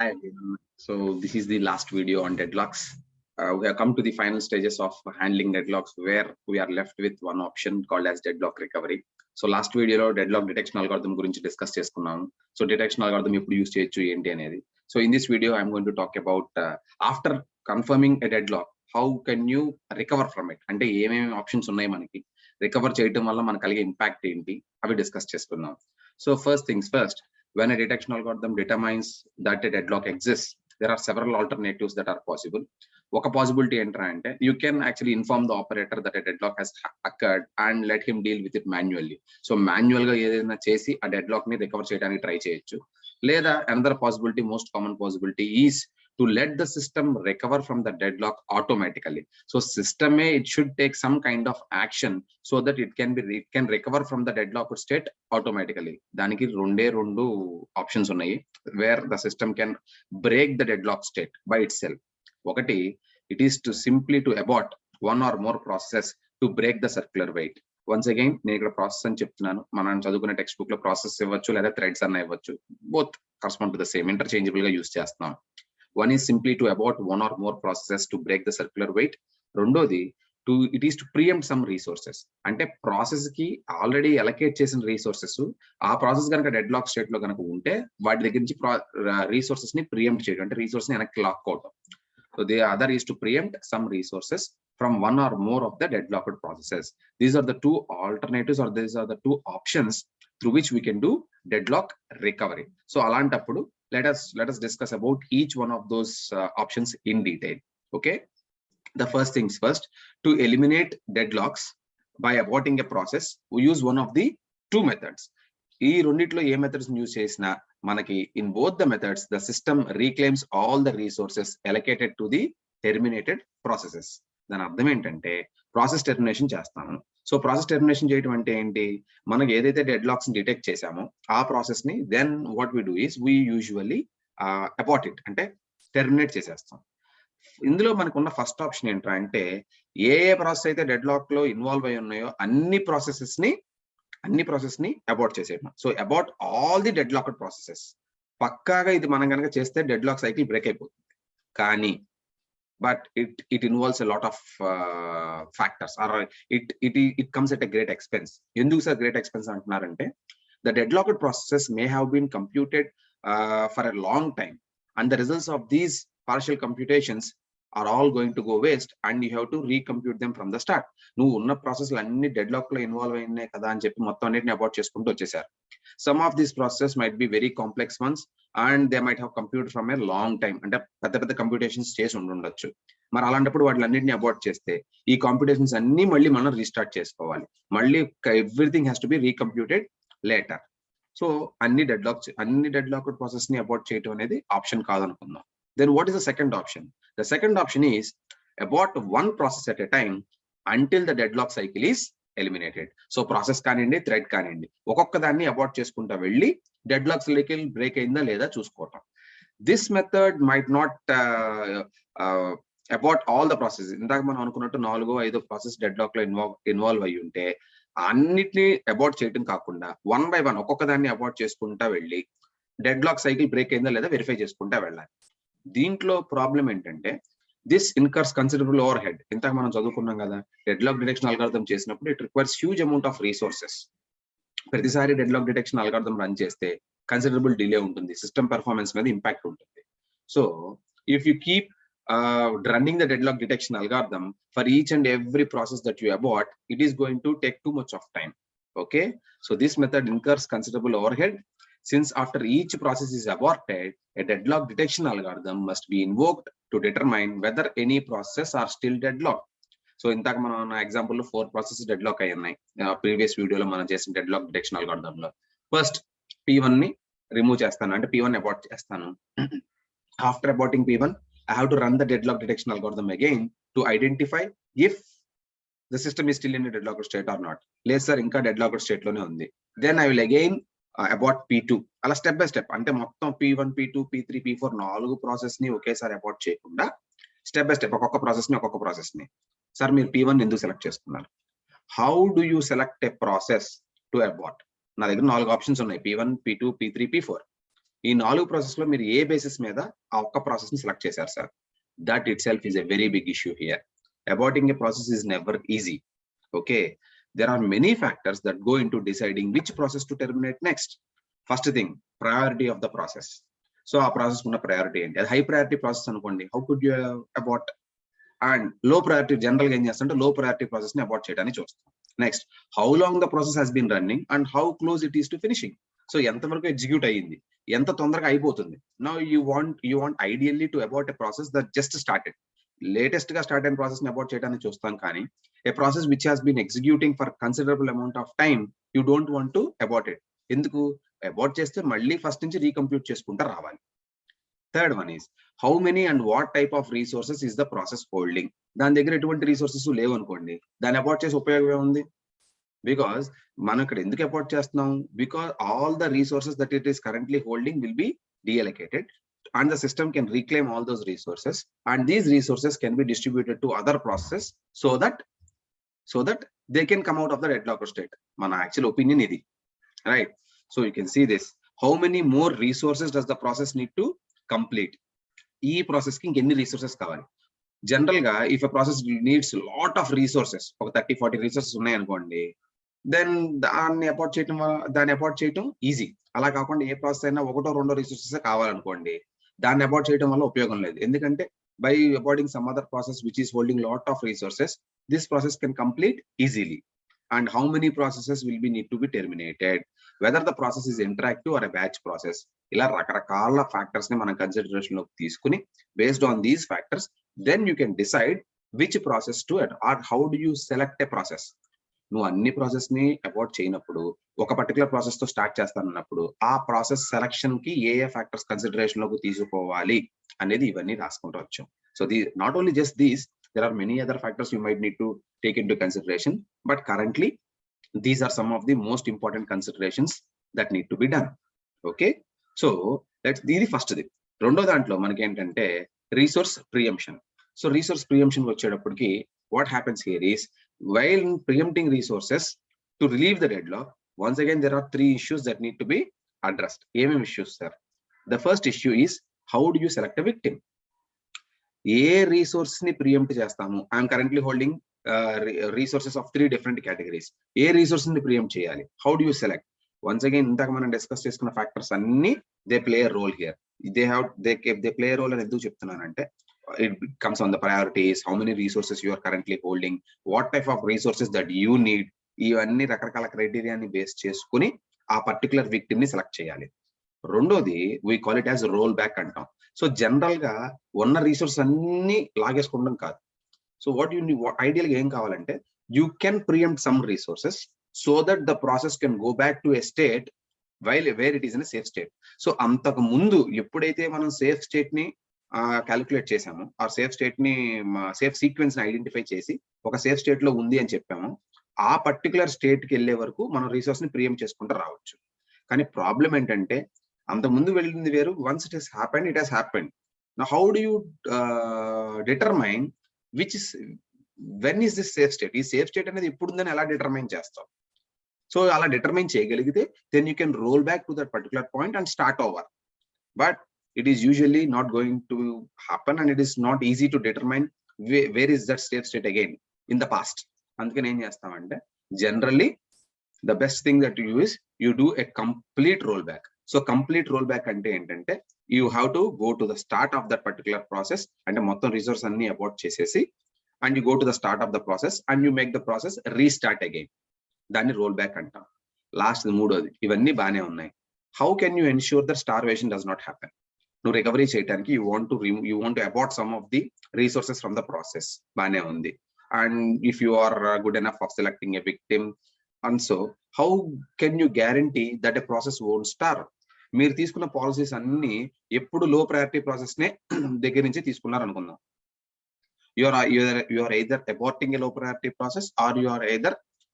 Hi everyone. So this is the last video on deadlocks. We have come to the final stages of handling deadlocks where we are left with one option called as deadlock recovery. So last video లో deadlock detection algorithm గురించి discuss చేసుకున్నాము. So detection algorithm ఎప్పుడు use చేయొచ్చు ఏంటి అనేది. So in this video I'm going to talk about after confirming a deadlock how can you recover from it. అంటే ఏమేమి options ఉన్నాయి మనకి రికవర్ చేయడం వల్ల మనకు కలిగే ఇంపాక్ట్ ఏంటి అవి డిస్కస్ చేసుకుందాం. So first things first, when a detection algorithm determines that a deadlock exists, there are several alternatives that are possible. One possibility ante you can actually inform the operator that a deadlock has occurred and let him deal with it manually. So manual ga edaina chesi a deadlock ni recover cheyadaniki try cheyochu. Leda another possibility, most common possibility is to let the system recover from the deadlock automatically. So system it should take some kind of action so that it can recover from the deadlocked state automatically. Daniki rendu options unnai where the system can break the deadlock state by itself. Okati, it is to simply to abort one or more process to break the circular wait. Once again నేను ఇక్కడ process అని చెప్తున్నాను. మనం చదువుకునే text book లో process ఇవ్వచ్చు లేదా threads అన్న ఇవ్వచ్చు. Both correspond to the same, interchangeable గా యూస్ చేస్తున్నాం. One is simply to abort one or more processes to break the circular wait. రెండోది it is to preempt some resources. అంటే process కి ఆల్రెడీ అలొకేట్ చేసిన resources ఆ process కనుక dead lock state లో కనుక ఉంటే వాటి దగ్గర నుంచి రీసోర్సెస్ ని ప్రియంప్ట్ చేయడం, అంటే రీసోర్స్ ని వెనక్కి లాక్ అవడం. So the other is to preempt some resources from one or more of the deadlocked processes. These are the two alternatives, or these are the two options through which we can do deadlock recovery. So alantappudu let us discuss about each one of those options in detail. Okay, the first things first, to eliminate deadlocks by aborting a process, we use one of the two methods. ఈ రెండిట్లో ఏ methods use చేసినా మనకి in both the methods the system reclaims all the resources allocated to the terminated processes. దాని అర్థం ఏంటంటే process termination చేస్తాము. So process termination చేయడం అంటే ఏంటి, మనకి ఏదైతే డెడ్ లాక్స్ డిటెక్ట్ చేసామో ఆ ప్రాసెస్ ని then what we do is we usually abort it, అంటే టెర్మినేట్ చేసేస్తాం. ఇందులో మనకున్న ఫస్ట్ ఆప్షన్ ఏంట్రా అంటే ఏ ప్రాసెస్ అయితే డెడ్ లాక్ లో ఇన్వాల్వ్ అయి ఉన్నాయో అన్ని ప్రాసెస్ ని అబార్ట్ చేసేయడం. So abort all the dead locked processes. పక్కాగా ఇది మనం కనుక చేస్తే డెడ్ లాక్ సైకిల్ బ్రేక్ అయిపోతుంది. కానీ but it involves a lot of factors or it comes at a great expense. ఎందుకు సార్ గ్రేట్ ఎక్స్పెన్స్ అంటున్నారంటే the dead locked processes may have been computed for a long time and the results of these partial computations are all going to go waste and you have to recompute them from the start. నువ్వు ఉన్న ప్రాసెస్లు అన్ని dead lock లో involve అయినాయి కదా అని చెప్పి మొత్తం అన్నిటిని అబార్ట్ చేసుకుంటూ వచ్చేసారు. Some of these processes might be very complex once and they might have computed from a long time, అంటే పెద్ద కంప్యూటేషన్స్ చేసి ఉండొచ్చు. మరి అలాంటప్పుడు వాటిలన్నింటినీ అబార్ట్ చేస్తే ఈ కాంప్యూటేషన్స్ అన్ని మళ్ళీ మనం రీస్టార్ట్ చేసుకోవాలి. మళ్ళీ everything has to be recomputed later. So అన్ని డెడ్ లాక్ ప్రాసెస్ ని అబార్ట్ చేయడం అనేది ఆప్షన్ కాదనుకుందాం. Then what is the second option? The second option is abort one process at a time until the deadlock cycle is eliminated. So process కానివ్వండి, thread కానివ్వండి, ఒక్కొక్క దాన్ని abort చేసుకుంటా వెళ్ళి డెడ్ లాక్ సైకిల్ బ్రేక్ అయిందా లేదా చూసుకోవటం. This method might not abort all the process. ఇందాక మనం అనుకున్నట్టు 4-5 ప్రాసెస్ డెడ్ లాక్ లో ఇన్వాల్వ్ అయ్యి ఉంటే అన్నిటిని అబార్ట్ చేయడం కాకుండా వన్ బై వన్ ఒక్కొక్క దాన్ని అబార్ట్ చేసుకుంటా వెళ్ళి డెడ్ లాక్ సైకిల్ బ్రేక్ అయిందా లేదా వెరిఫై చేసుకుంటా వెళ్ళాలి. దీంట్లో ప్రాబ్లం ఏంటంటే this incurs considerable over head. ఇంతకు మనం చదువుకున్నాం కదా, డెడ్ లాక్ డిటెక్షన్ అల్గారిథం చేసినప్పుడు it requires huge amount of resources. ప్రతిసారి dead lock detection algorithm run చేస్తే కన్సిడరబుల్ డిలే ఉంటుంది, సిస్టమ్ పెర్ఫార్మెన్స్ మీద ఇంపాక్ట్ ఉంటుంది. So if you keep running the deadlock detection algorithm for each and every process that you abort, it is going to take too much of time. Okay, so this method incurs considerable overhead. Since after each process is aborted, a deadlock detection algorithm must be invoked to determine whether any processes are still deadlocked. So ఇంతకు మనం example లో 4 process dead lock అయి ఉన్నాయి. Previous వీడియోలో మనం చేసిన dead lock detection algorithm లో first P1 ని రిమూవ్ చేస్తాను, అంటే P1 అబార్ట్ చేస్తాను. After aborting P1 I have to run the deadlock detection algorithm again to identify if the system is still in a deadlocked state or not. లేదు sir ఇంకా deadlocked state లోనే ఉంది. Then I will again abort P2. అలా step by step, అంటే మొత్తం P1, P2, P3, P4 4 process ని ఒకేసారి abort చేయకుండా స్టెప్ బై స్టెప్ ఒక్కొక్క ప్రాసెస్ ని సార్ మీరు P1 ఎందుకు సెలెక్ట్ చేసుకున్నారు? How do you select a process to abort? నా దగ్గర 4 ఆప్షన్స్ ఉన్నాయి, P1, P2, P3, P4. ఈ 4 ప్రాసెస్ లో మీరు ఏ బేసిస్ మీద ఆ ఒక్క ప్రాసెస్ ని సెలెక్ట్ చేశారు sir? That itself is a very big issue here. Aborting a process is never easy. Okay, there are many factors that go into deciding which process to terminate next. First thing, priority of the process. So ఆ process ఉన్న priority ఏంటి? అది high priority process అనుకోండి, how could you abort? And low priority general గా ఏం చేస్తుంటే low priority process ని abort చేయడానికి చూస్తాం. Next, how long the process has been running and how close it is to finishing. So ఎంతవరకు execute అయ్యింది, ఎంత తొందరగా అయిపోతుంది. Now you want ideally to abort a process that just started. Latest గా start అయిన process ని abort చేయడానికి చూస్తాం, కానీ a process which has been executing for considerable amount of time you don't want to abort it. ఎందుకు? Abort చేస్తే మళ్ళీ first నుంచి రీకంప్యూట్ చేసుకుంటూ రావాలి. Third one is how many and what type of resources is the process holding. దాని దగ్గర ఎటువంటి resources లేవు అనుకోండి, దాన్ని అబార్ట్ చేసి ఉపయోగం ఏముంది? బికాస్ మనం ఇక్కడ ఎందుకు అబార్ట్ చేస్తున్నాం? Because all the resources that it is currently holding will be deallocated and the system can reclaim all those resources, and these resources can be distributed to other processes so that they can come out of the deadlock state. Mana actual opinion idi, right? So you can see this, how many more resources does the process need to complete? E process ki enni resources kavali? General ga if a process needs a lot of resources, oka 30-40 resources unnai anukondi, then దాన్ని abort చేయటం easy. అలా కాకుండా ఏ process అయినా ఒకటో రెండో resources కావాలనుకోండి, దాన్ని abort చేయడం వల్ల ఉపయోగం లేదు. ఎందుకంటే by aborting some other process which is holding lot of resources, this process can complete easily. And how many processes will be need to be terminated, whether the process is interactive or a batch process. ఇలా రకరకాల factors ని మనం consideration లోకి తీసుకుని, based on these factors then you can decide which process to or how do you select a process. నువ్వు అన్ని process ని abort చేయనప్పుడు, ఒక పర్టికులర్ ప్రాసెస్ తో స్టార్ట్ చేస్తానన్నప్పుడు ఆ ప్రాసెస్ సెలక్షన్ కి ఏ ఫ్యాక్టర్స్ కన్సిడరేషన్ లోకి తీసుకోవాలి అనేది ఇవన్నీ రాసుకుంటూ వచ్చాం. So not only just these, there are many other factors you might need to take into consideration, but currently these are some of the most important considerations that need to be done. Okay, so ఇది first the. రెండో దాంట్లో మనకి ఏంటంటే resource ప్రియంప్షన్. So resource ప్రియంప్షన్ వచ్చేటప్పటికి what happens here is, while preempting resources to relieve the deadlock, once again there are 3 issues that need to be addressed. Em issues sir? The first issue is, how do you select a victim? ఏ resource ని preempt చేస్తాము? I'm currently holding resources of 3 different categories. ఏ resource ని preempt చేయాలి? How do you select? Once again ఇందాక మనం discuss చేసుకున్న factors అన్ని they play a role here. They play a role అని ఎందుకు చెప్తున్నానంటే, it comes on the priorities, how many resources you are currently holding, what type of resources that you need. ఇవన్నీ రకరకాల క్రైటీరియాని base చేసుకుని ఆ particular victim ని select చేయాలి. రెండోది we call it as roll back అంటాం. సో జనరల్ గా ఉన్న రీసోర్స్ అన్ని లాగేసుకోవడం కాదు. సో వాట్ ఐడియల్ గా ఏం కావాలంటే, you can preempt some resources so that the process can go back to a state where it is in safe state. So అంతకు ముందు ఎప్పుడైతే మనం సేఫ్ స్టేట్ ని క్యాలిక్యులేట్ చేసాము, ఆ సేఫ్ స్టేట్ ని సేఫ్ సీక్వెన్స్ ని ఐడెంటిఫై చేసి ఒక సేఫ్ స్టేట్ లో ఉంది అని చెప్పాము, ఆ పర్టికులర్ స్టేట్ కి వెళ్లే వరకు మనం రీసోర్స్ ని ప్రియంప్ట్ చేసుకుంటూ రావచ్చు. కానీ ప్రాబ్లం ఏంటంటే, అంత ముందు వెళ్ళింది వేరు, once it has happened, it has happened. Now how do you determine which is when is this safe state? ఈ సేఫ్ స్టేట్ అనేది ఎప్పుడు ఉందని ఎలా డిటర్మైన్ చేస్తాం? సో అలా డిటర్మైన్ చేయగలిగితే then you can roll back to that particular point and start over. But it is usually not going to happen, and it is not easy to determine where is that safe state again in the past. Andukane em chestamante, generally the best thing that you do is you do a complete rollback. So complete rollback ante entante, you have to go to the start of that particular process ante mottham resource anni abort chesesi, and you go to the start of the process and you make the process restart again. Danni rollback antam. Last moododi ivanni baane unnai. How can you ensure that starvation does not happen? నువ్వు recovery చేయడానికి you want to abort some of the resources from the process, బానే ఉంది. And if you are good enough of selecting a victim, and so how can you guarantee that a process won't starve? మీరు తీసుకున్న policies అన్ని ఎప్పుడు low priority process నే దగ్గర నుంచి తీసుకున్నారు అనుకుందాం. you are either aborting a low priority process, or you are either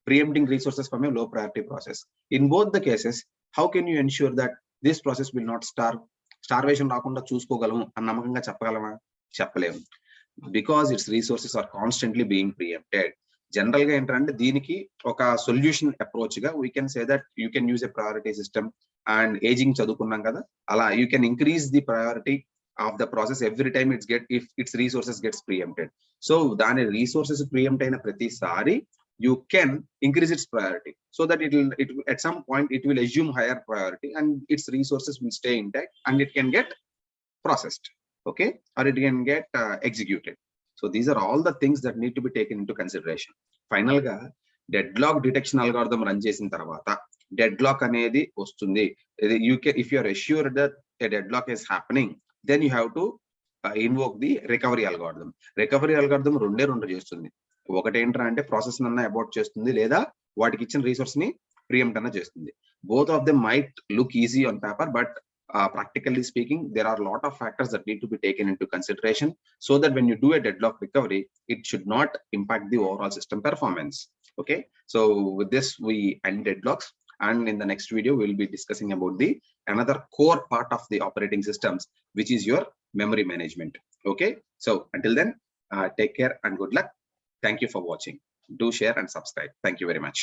preempting resources from a low priority process. In both the cases, how can you ensure that this process will not starve? Starvation రాకుండా చూసుకోగలము అని నమ్మకంగా చెప్పగలమా? చెప్పలేము. Because its resources are constantly being preempted. General గా ఏంటంటే దీనికి ఒక సొల్యూషన్ అప్రోచ్ గా we can say that you can use a priority system and aging చదువుకున్నాం కదా, అలా you can increase the priority of the process every time if its resources gets preempted. So దాని resources preempt అయిన ప్రతిసారి you can increase its priority so that it will at some point it will assume higher priority and its resources will stay intact and it can get processed, okay, or it can get executed. So these are all the things that need to be taken into consideration. Final ga deadlock detection algorithm run chesin tarvata deadlock anedi vastundi. You can, if you are assured that a deadlock is happening, then you have to invoke the recovery algorithm. Recovery algorithm రెండు చేస్తుంది. ఒకటి ఏంట్రా అంటే process అన్న about చేస్తుంది లేదా వాటికి ఇచ్చిన రిసోర్స్ ని ప్రియంప్ట్ అన్న చేస్తుంది. Both of them might look easy on paper, but practically speaking there are a lot of factors that need to be taken into consideration so that when you do a deadlock recovery it should not impact the overall system performance. Okay, so with this we end deadlocks, and in the next video we will be discussing about the another core part of the operating systems, which is your memory management. Okay, so until then, take care and good luck. Thank you for watching. Do share and subscribe. Thank you very much.